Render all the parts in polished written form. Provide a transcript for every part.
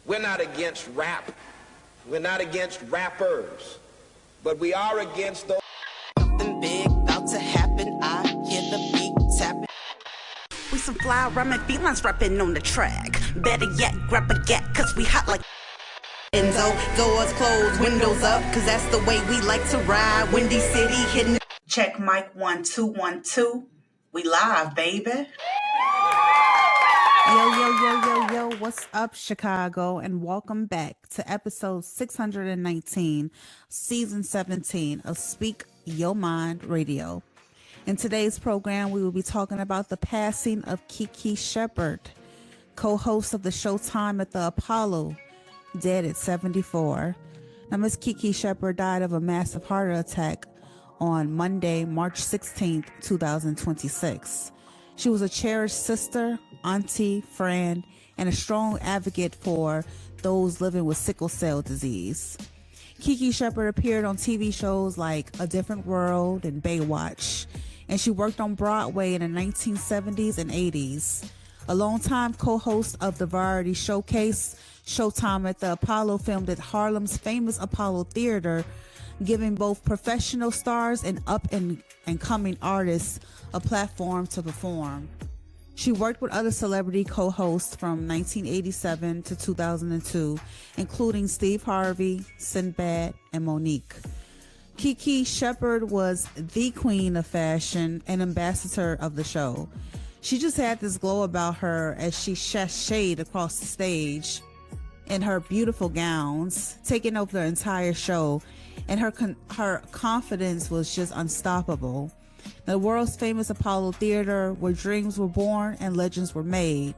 We're not against rap. We're not against rappers. But we are against those. Something big about to happen. I hear the beat tapping. We some fly rhyming felines rapping on the track. Better yet, grab a gat, cause we hot like Enzo. Doors closed, windows up, cause that's the way we like to ride. Windy City hitting. Check mic 1 2 1 2. We live, baby. Yo, what's up, Chicago? And welcome back to episode 619, season 17 of Speak Your Mind Radio. In today's program, we will be talking about the passing of KiKi Shepard, co-host of the Showtime at the Apollo, dead at 74. Now, Miss KiKi Shepard died of a massive heart attack on Monday, March 16th, 2026. She was a cherished sister, auntie, friend, and a strong advocate for those living with sickle cell disease. KiKi Shepard appeared on TV shows like A Different World and Baywatch, and she worked on Broadway in the 1970s and 80s. A longtime co-host of the variety showcase Showtime at the Apollo, filmed at Harlem's famous Apollo Theater, giving both professional stars and up-and-coming artists a platform to perform. She worked with other celebrity co-hosts from 1987 to 2002, including Steve Harvey, Sinbad, and Monique. KiKi Shepard was the queen of fashion and ambassador of the show. She just had this glow about her as she sashayed across the stage in her beautiful gowns, taking over the entire show, and her confidence was just unstoppable. The world's famous Apollo Theater, where dreams were born and legends were made.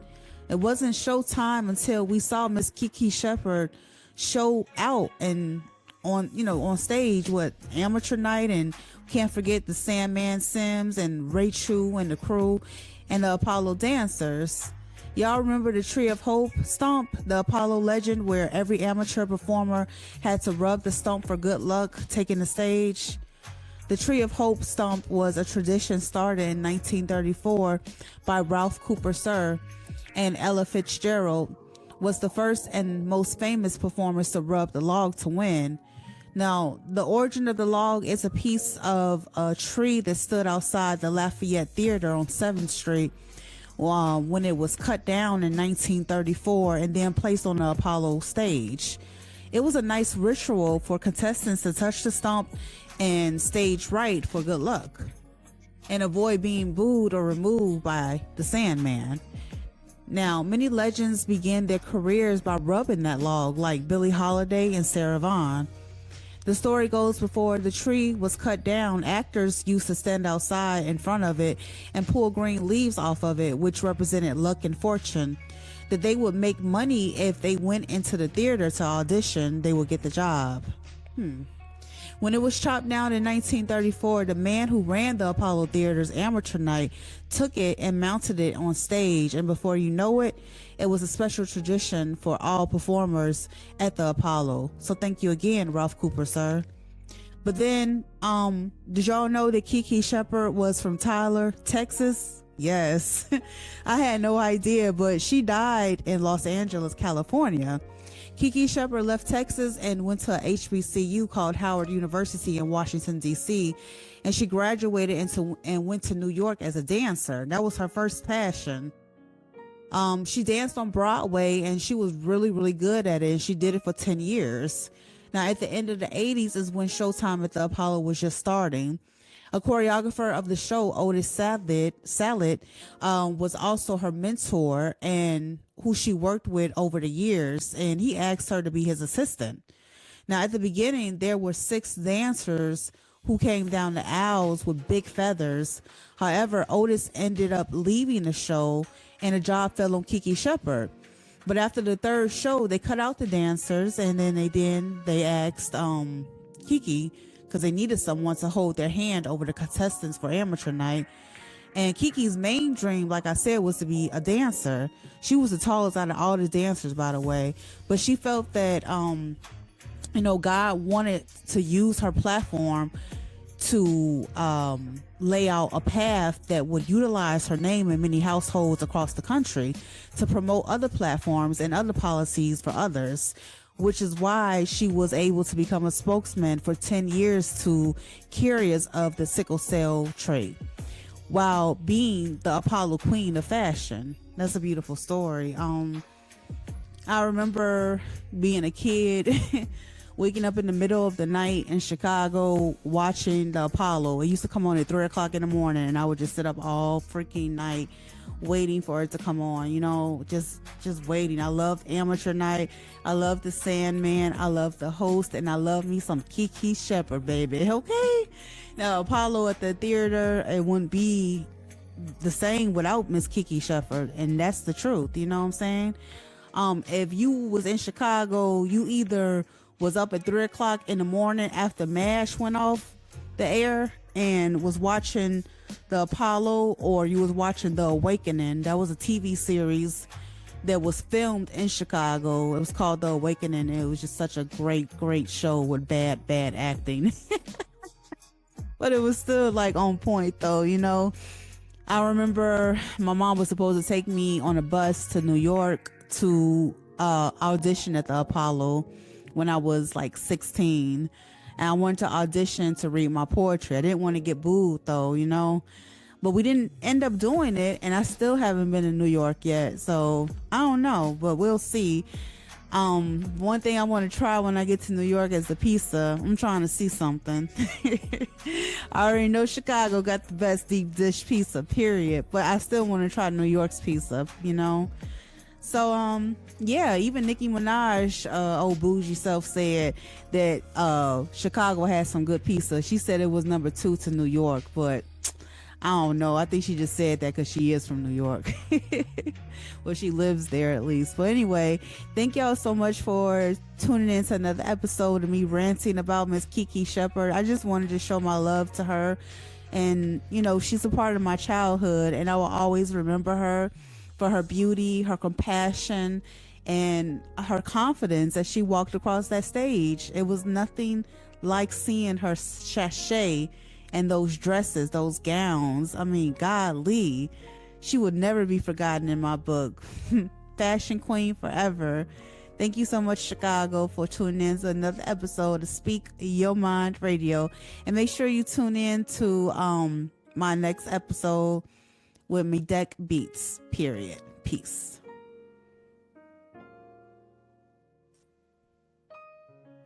It wasn't Showtime until we saw Miss KiKi Shepard show out and on stage with Amateur Night, and can't forget the Sandman Sims and Ray Chu and the crew and the Apollo dancers. Y'all remember the Tree of Hope stomp, the Apollo legend where every amateur performer had to rub the stomp for good luck taking the stage? The Tree of Hope stomp was a tradition started in 1934 by Ralph Cooper Sir, and Ella Fitzgerald was the first and most famous performers to rub the log to win. Now, the origin of the log is a piece of a tree that stood outside the Lafayette Theater on 7th Street when it was cut down in 1934 and then placed on the Apollo stage. It was a nice ritual for contestants to touch the stump and stage right for good luck and avoid being booed or removed by the Sandman. Now, many legends began their careers by rubbing that log, like Billie Holiday and Sarah Vaughan. The story goes, before the tree was cut down, actors used to stand outside in front of it and pull green leaves off of it, which represented luck and fortune. That they would make money if they went into the theater to audition, they would get the job. When it was chopped down in 1934, the man who ran the Apollo Theater's Amateur Night took it and mounted it on stage, and before you know it, it was a special tradition for all performers at the Apollo. So thank you again, Ralph Cooper, sir. But then, did y'all know that KiKi Shepard was from Tyler, Texas? Yes. I had no idea, but she died in Los Angeles, California. KiKi Shepard left Texas and went to a HBCU called Howard University in Washington, D.C., and she graduated and went to New York as a dancer. That was her first passion. She danced on Broadway, and she was really, really good at it, and she did it for 10 years. Now, at the end of the 80s is when Showtime at the Apollo was just starting. A choreographer of the show, Otis Salad, was also her mentor and who she worked with over the years, and he asked her to be his assistant. Now, at the beginning, there were 6 dancers who came down the aisles with big feathers. However, Otis ended up leaving the show, and a job fell on KiKi Shepard. But after the 3rd show, they cut out the dancers, and then they asked KiKi, because they needed someone to hold their hand over the contestants for Amateur Night. And KiKi's main dream, like I said, was to be a dancer. She was the tallest out of all the dancers, by the way. But she felt that, God wanted to use her platform to lay out a path that would utilize her name in many households across the country to promote other platforms and other policies for others, which is why she was able to become a spokesman for 10 years to carriers of the sickle cell trait, while being the Apollo queen of fashion. That's a beautiful story. I remember being a kid, waking up in the middle of the night in Chicago watching the Apollo. It used to come on at 3 o'clock in the morning, and I would just sit up all freaking night waiting for it to come on, you know, just waiting. I loved Amateur Night. I loved the Sandman. I loved the host, and I love me some KiKi Shepard, baby. Okay? Now, Apollo at the theater, it wouldn't be the same without Miss KiKi Shepard, and that's the truth, you know what I'm saying? If you was in Chicago, you either was up at 3 o'clock in the morning after MASH went off the air and was watching the Apollo, or you was watching The Awakening. That was a TV series that was filmed in Chicago. It was called The Awakening. It was just such a great show with bad acting. But it was still like on point though, you know. I remember my mom was supposed to take me on a bus to New York to audition at the Apollo when I was like 16, and I wanted to audition to read my poetry. I didn't want to get booed though, you know, but we didn't end up doing it, and I still haven't been in New York yet, so I don't know, but we'll see. One thing I want to try when I get to New York is the pizza. I'm trying to see something. I already know Chicago got the best deep dish pizza, period, but I still want to try New York's pizza, you know. So yeah, even Nicki Minaj, old bougie self, said that Chicago has some good pizza. She said it was number 2 to New York, but I don't know. I think she just said that because she is from New York. Well, she lives there at least. But anyway, thank y'all so much for tuning in to another episode of me ranting about Miss KiKi Shepard. I just wanted to show my love to her, and you know, she's a part of my childhood, and I will always remember her for her beauty, her compassion, and her confidence as she walked across that stage. It was nothing like seeing her sachet and those dresses, those gowns. I mean, golly, she would never be forgotten in my book. Fashion queen forever. Thank you so much, Chicago, for tuning in to another episode of Speak Your Mind Radio. And make sure you tune in to my next episode with me Deck Beats, period. Peace.